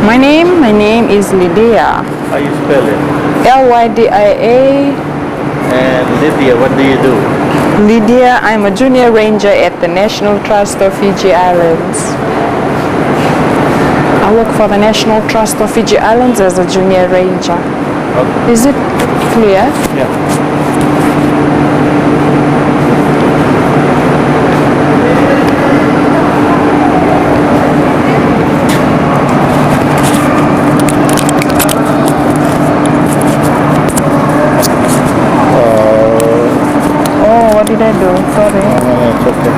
My name is Lydia. How you spell it? Lydia. And Lydia, what do you do? Lydia, I'm a junior ranger at the National Trust of Fiji Islands. I work for the National Trust of Fiji Islands as a junior ranger. Okay. Is it clear? Yeah. What did I do? Sorry. No, it's okay.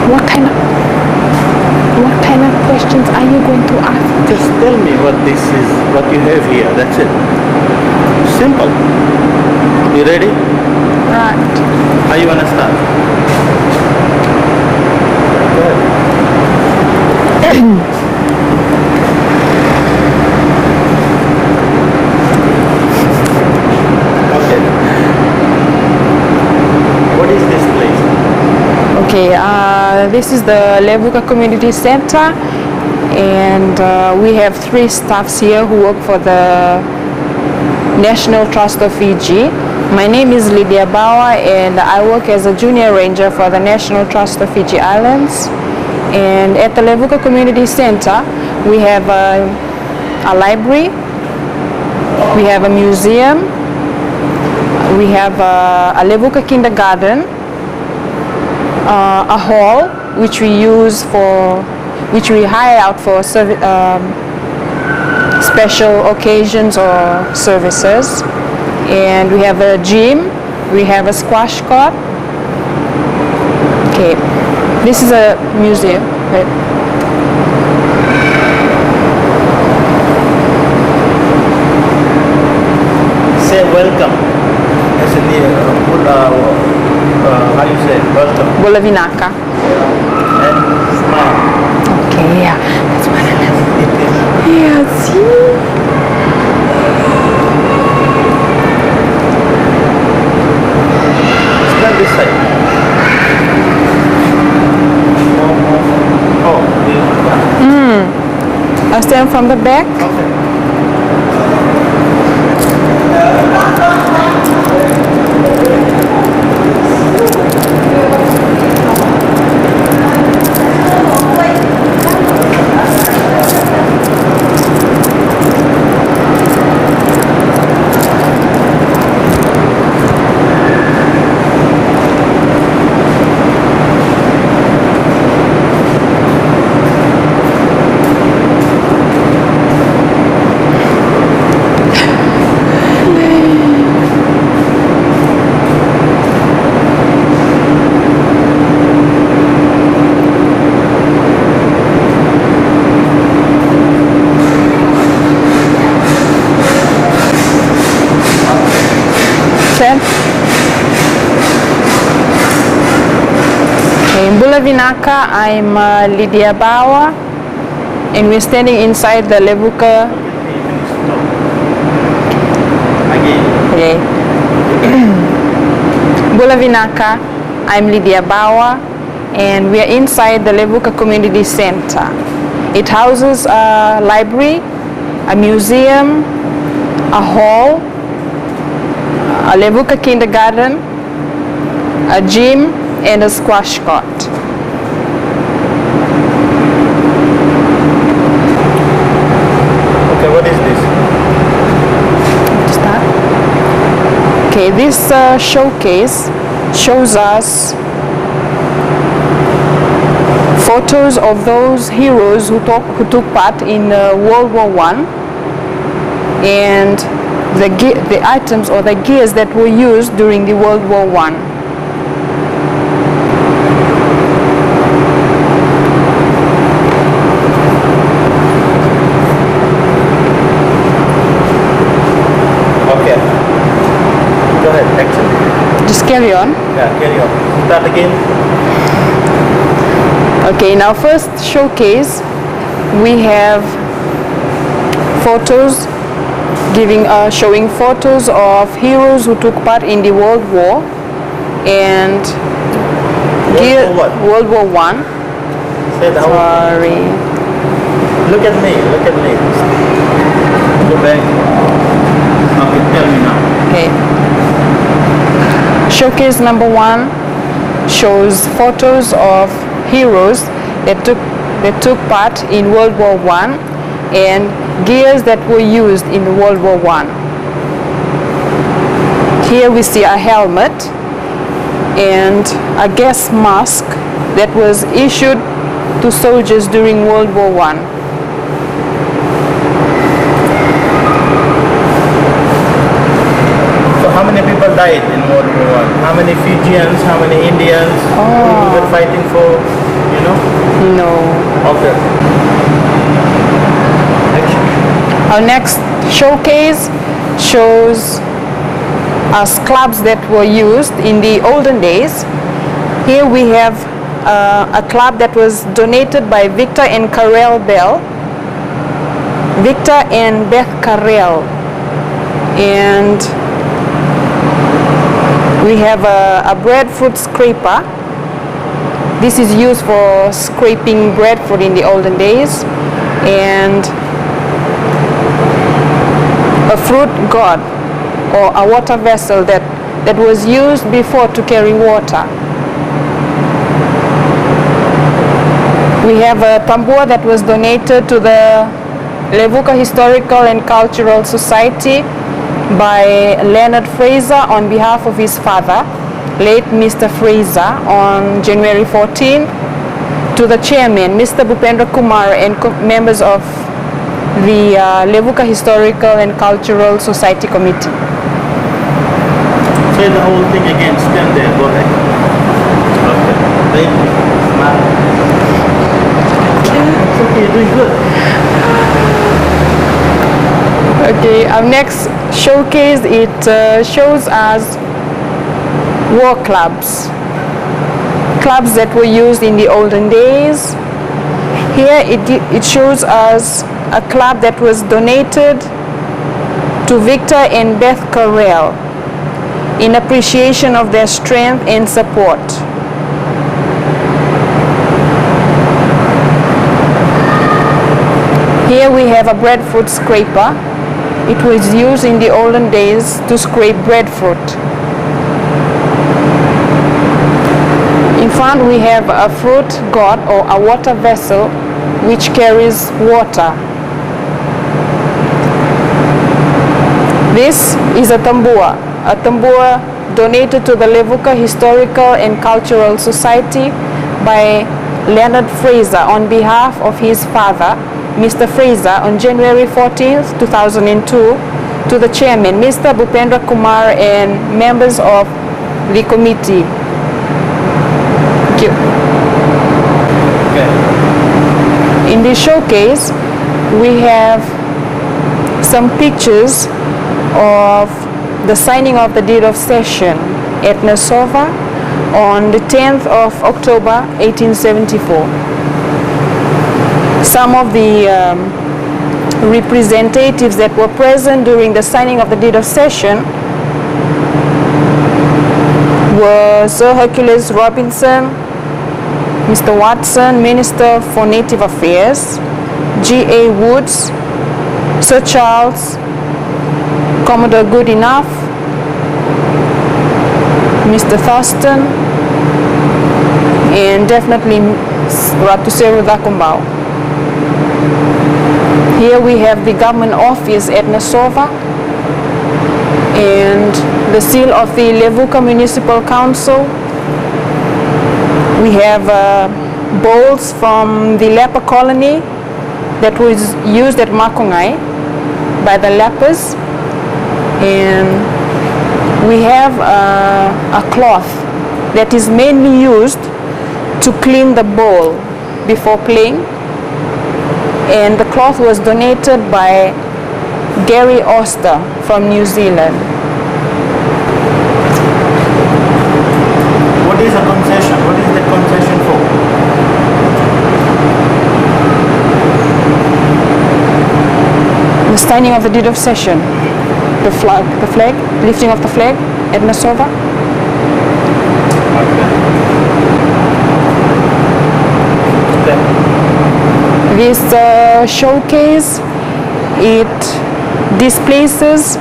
What kind of questions are you going to ask? Just tell me what this is, what you have here. That's it. Simple. You ready? Right. How you wanna start? Go ahead. Okay. What is this place? Okay, this is the LEVUKA Community Center, and we have 3 staffs here who work for the National Trust of Fiji. My name is Lydia Bauer, and I work as a junior ranger for the National Trust of Fiji Islands. And at the LEVUKA Community Center, we have a library, we have a museum, we have a LEVUKA kindergarten, a hall which we hire out for special occasions or services, and we have a gym, we have a squash court. Okay, this is a museum. Right. Say welcome. As in how you say welcome? Bolavinaka. And smile. Okay, yeah, that's what I meant. Yeah, see? Stand this side. Oh, I stand from the back. okay. Stand. Okay, in Bolavinaka, I'm Lydia Bauer, and we're standing inside the LEVUKA. Again. Okay. Bolavinaka, I'm Lydia Bauer, and we are inside the LEVUKA Community Center. It houses a library, a museum, a hall, a LEVUKA kindergarten, a gym, and a squash court. Okay, what is this? Start. Okay, this showcase shows us photos of those heroes who took part in World War I, and the items or the gears that were used during the World War I. Okay. Go ahead, action. Just carry on. Yeah, carry on. Start again. Okay, in our first showcase, we have photos showing photos of heroes who took part in the World War and What? World War One. Say the whole. Sorry. Look at me. Go back. Okay, tell me now. Okay. Showcase number 1 shows photos of heroes that took part in World War One and gears that were used in World War One. Here we see a helmet and a gas mask that was issued to soldiers during World War One. So how many people died in World War One? How many Fijians? How many Indians? Who were fighting for? You know? No. Okay. Action. Our next showcase shows us clubs that were used in the olden days. Here we have a club that was donated by Victor and Karel Bell. Victor and Beth Karel. And we have a breadfruit scraper. This is used for scraping breadfruit in the olden days. And a fruit god or a water vessel that was used before to carry water. We have a tambua that was donated to the LEVUKA Historical and Cultural Society by Leonard Fraser on behalf of his father, late Mr. Fraser, on January 14, to the chairman, Mr. Bhupendra Kumar, and members of the LEVUKA Historical and Cultural Society Committee. Say the whole thing again. Stand there. Go ahead. Okay. Thank you. Smile. It's okay. You're doing good. Okay, our next showcase, it shows us war clubs. Clubs that were used in the olden days. Here it shows us a club that was donated to Victor and Beth Karel in appreciation of their strength and support. Here we have a breadfruit scraper. It was used in the olden days to scrape breadfruit. In front we have a fruit god or a water vessel which carries water. This is a tambua donated to the LEVUKA Historical and Cultural Society by Leonard Fraser on behalf of his father, Mr. Fraser, on January 14th, 2002, to the chairman, Mr. Bhupendra Kumar, and members of the committee. Thank you. Okay. In this showcase, we have some pictures of the signing of the deed of cession at Suva on the 10th of October 1874. Some of the representatives that were present during the signing of the deed of cession were Sir Hercules Robinson, Mr. Watson, Minister for Native Affairs, G.A. Woods, Sir Charles, Commodore Goodenough, Mr. Thurston, and definitely Ratu Seru Dakumbau. Here we have the government office at Suva and the seal of the LEVUKA Municipal Council. We have bowls from the leper colony that was used at Makungai by the lepers. And we have a cloth that is mainly used to clean the bowl before playing, and the cloth was donated by Gary Oster from New Zealand. What is a concession? What is the concession for? The Signing of the deed of cession. The flag, lifting of the flag at Nasova. This showcase, it displaces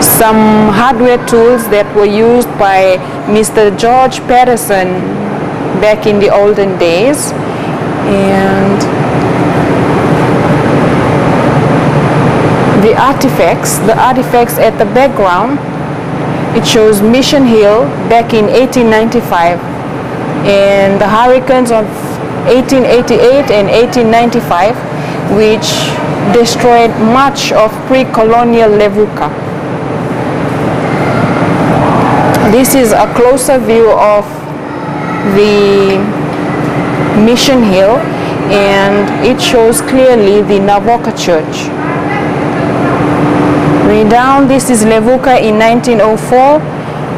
some hardware tools that were used by Mr. George Patterson back in the olden days, and the artifacts at the background, it shows Mission Hill back in 1895 and the hurricanes of 1888 and 1895, which destroyed much of pre-colonial LEVUKA. This is a closer view of the Mission Hill, and it shows clearly the Navoka Church. Way down, this is LEVUKA in 1904,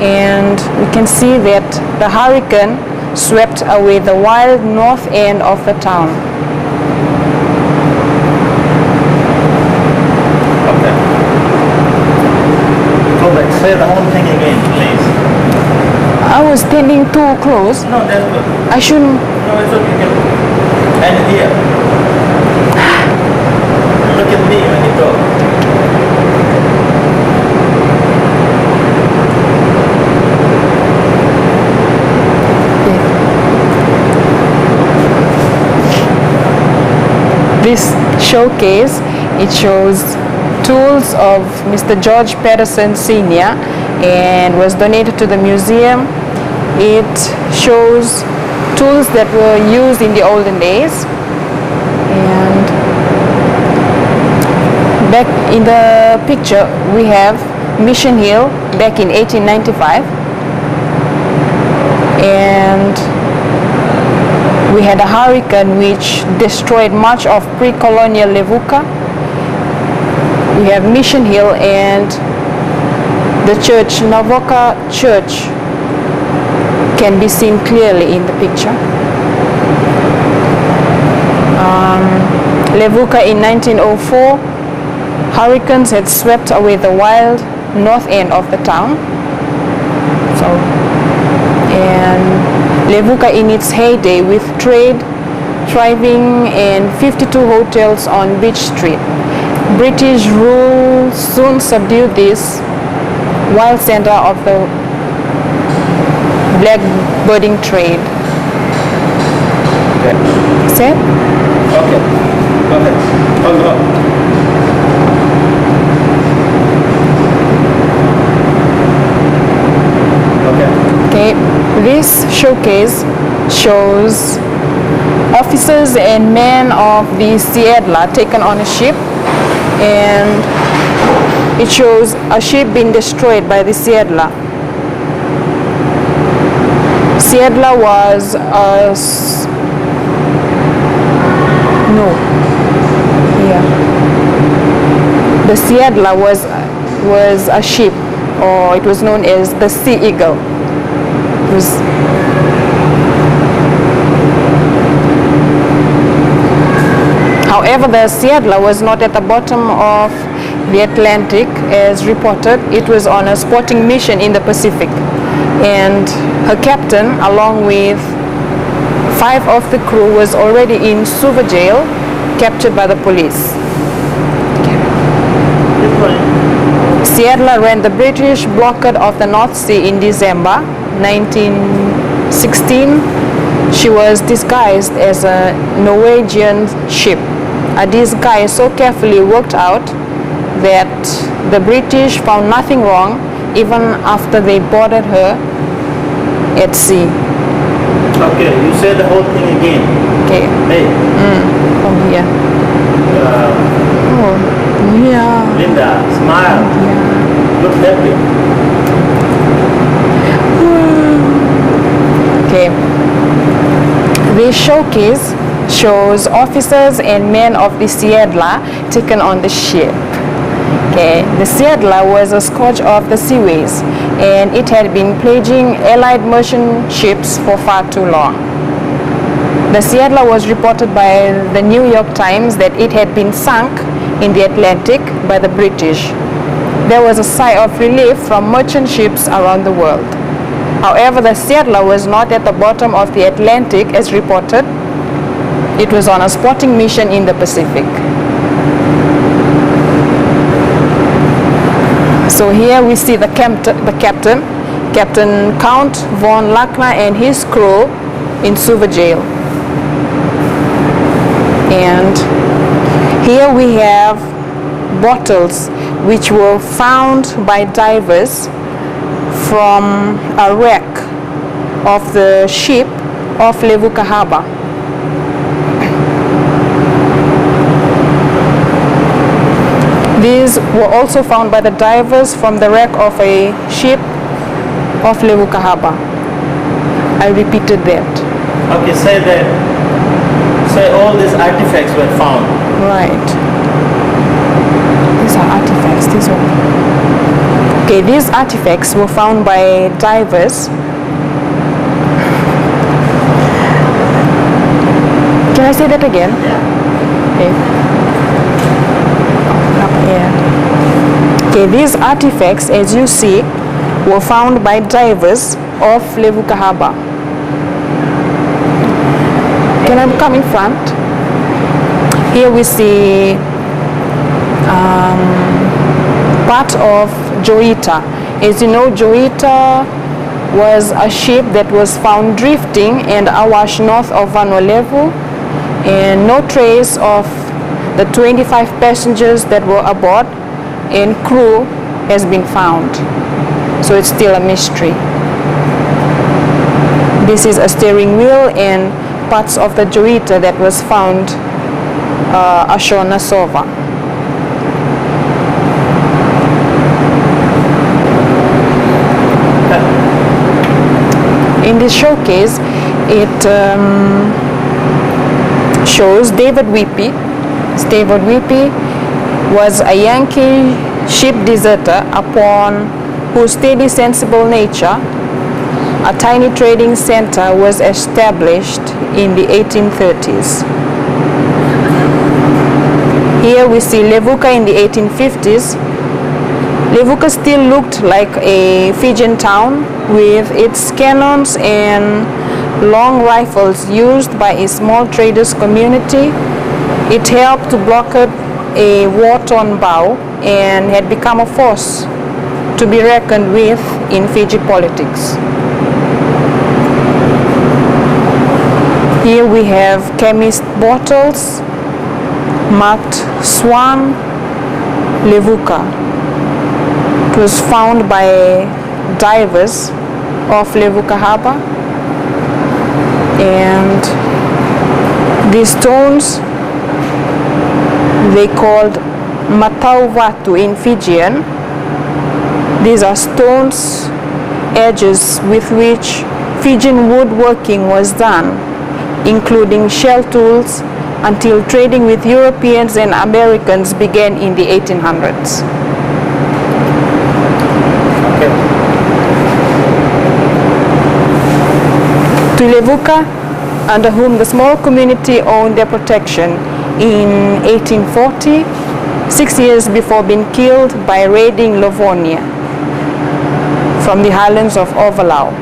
and we can see that the hurricane swept away the wild north end of the town. Okay. Go back, say the whole thing again, please. I was standing too close. No, that's good. I shouldn't. No, it's okay. And here. Look at me when you talk. This showcase, it shows tools of Mr. George Patterson Sr. and was donated to the museum. It shows tools that were used in the olden days. And back in the picture, we have Mission Hill back in 1895. And we had a hurricane which destroyed much of pre-colonial LEVUKA. We have Mission Hill and the church, Navoka Church, can be seen clearly in the picture. LEVUKA in 1904, hurricanes had swept away the wild north end of the town. And LEVUKA in its heyday with trade thriving and 52 hotels on Beach Street. British rule soon subdued this wild center of the blackbirding trade. Okay. Set? Okay. Go ahead. Hold on. Okay, this showcase shows officers and men of the Siedla taken on a ship, and it shows a ship being destroyed by the Siedla. Siedla was the Siedla was a ship, or it was known as the Sea Eagle. However, the Siedla was not at the bottom of the Atlantic as reported. It was on a sporting mission in the Pacific, and her captain, along with 5 of the crew, was already in Suva jail, captured by the police. Siedla ran the British blockade of the North Sea in December 1916. She was disguised as a Norwegian ship. A disguise so carefully worked out that the British found nothing wrong even after they boarded her at sea. Okay, you said the whole thing again. Okay. Hey. From here. Yeah. Linda, smile. Yeah. Look happy. Okay. This showcase shows officers and men of the Siedla taken on the ship. Okay. The Siedla was a scourge of the seaways, and it had been plaguing Allied merchant ships for far too long. The Seattle was reported by the New York Times that it had been sunk in the Atlantic by the British. There was a sigh of relief from merchant ships around the world. However, the Seattle was not at the bottom of the Atlantic as reported. It was on a spotting mission in the Pacific. So here we see the captain, Captain Count von Lackner and his crew in Suva jail. And here we have bottles which were found by divers from a wreck of the ship of LEVUKA harbor. These were also found by the divers from the wreck of a ship of LEVUKA harbor. I repeated that. Okay, say all these artifacts were found. Right. These are artifacts, these are. Okay, these artifacts were found by divers. Can I say that again? Okay. Okay, these artifacts, as you see, were found by divers of LEVUKA harbor. Can I come in front? Here we see part of Joita. As you know, Joita was a ship that was found drifting and awash north of Vanuatu, and no trace of the 25 passengers that were aboard and crew has been found. So it's still a mystery. This is a steering wheel and parts of the Joita that was found ashore Nassau. In this showcase, it shows David Whippy. David Whippy was a Yankee ship deserter upon whose steady, sensible nature a tiny trading center was established in the 1830s. Here we see LEVUKA in the 1850s. LEVUKA still looked like a Fijian town with its cannons and long rifles used by a small traders community. It helped to blockade a war-torn bow and had become a force to be reckoned with in Fiji politics. Here we have chemist bottles marked Swan LEVUKA. It was found by divers of LEVUKA harbor, and these stones they called Matauvatu in Fijian. These are stones edges with which Fijian woodworking was done, including shell tools, until trading with Europeans and Americans began in the 1800s. To LEVUKA, under whom the small community owned their protection in 1840, 6 years before being killed by raiding Livonia from the highlands of Ovalau.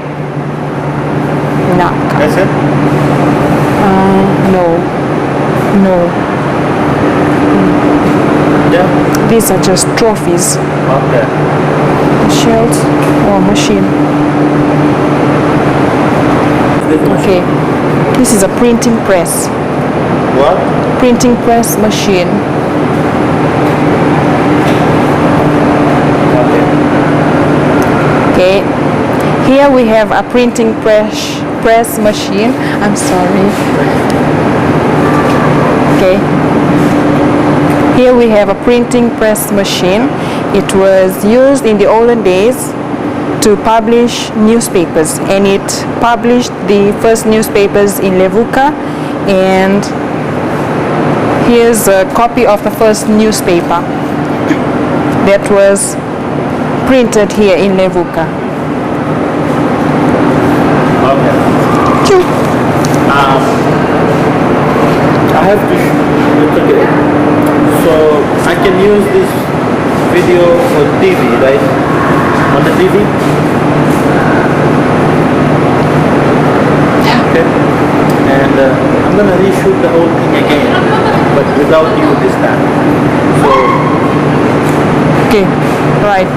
That's it? No. Yeah. These are just trophies. Okay. Shells or machine. Okay. This is a printing press. What? Printing press machine. Okay. Here we have a printing press machine. I'm sorry. Okay. Here we have a printing press machine. It was used in the olden days to publish newspapers, and it published the first newspapers in LEVUKA, and here's a copy of the first newspaper that was printed here in LEVUKA. Okay. have to it's okay. So I can use this video for TV, right? On the TV? Okay. And I'm gonna reshoot the whole thing again, but without you this time. So Okay, right.